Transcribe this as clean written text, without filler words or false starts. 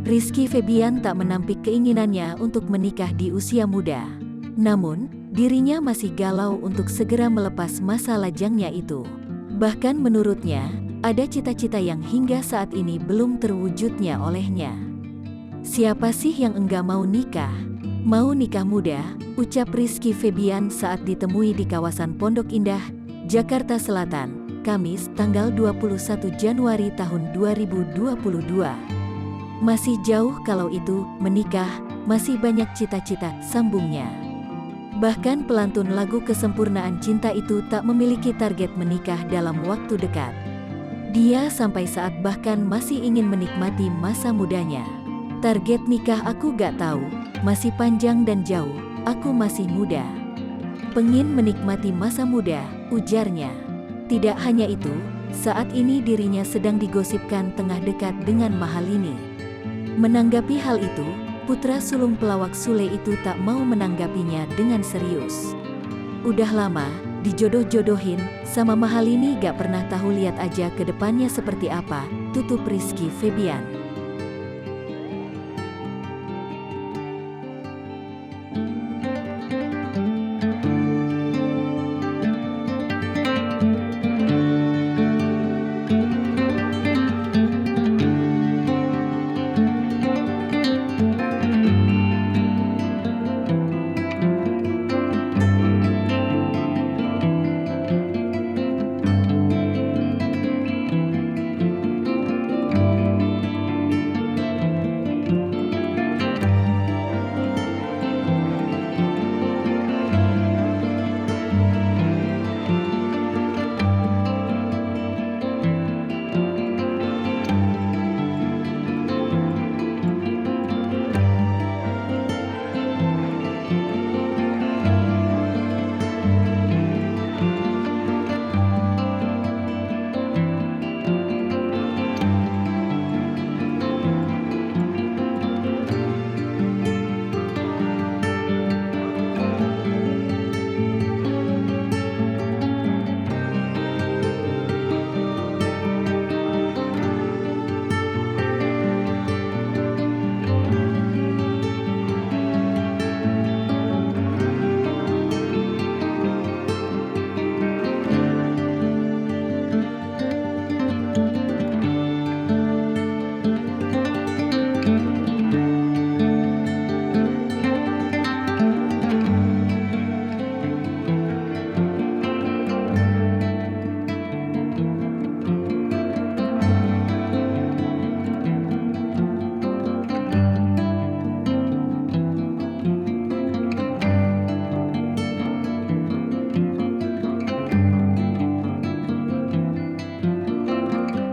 Rizky Febian tak menampik keinginannya untuk menikah di usia muda. Namun, dirinya masih galau untuk segera melepas masa lajangnya itu. Bahkan menurutnya, ada cita-cita yang hingga saat ini belum terwujudnya olehnya. Siapa sih yang enggak mau nikah? Mau nikah muda, ucap Rizky Febian saat ditemui di kawasan Pondok Indah, Jakarta Selatan, Kamis tanggal 21 Januari tahun 2022. Masih jauh kalau itu, menikah, masih banyak cita-cita, sambungnya. Bahkan pelantun lagu Kesempurnaan Cinta itu tak memiliki target menikah dalam waktu dekat. Dia sampai saat bahkan masih ingin menikmati masa mudanya. Target nikah aku gak tahu, masih panjang dan jauh, aku masih muda. Pengin menikmati masa muda, ujarnya. Tidak hanya itu, saat ini dirinya sedang digosipkan tengah dekat dengan Mahalini. Menanggapi hal itu, putra sulung pelawak Sule itu tak mau menanggapinya dengan serius. Udah lama, dijodoh-jodohin, sama Mahalini gak pernah tahu lihat aja ke depannya seperti apa, tutup Rizky Febian.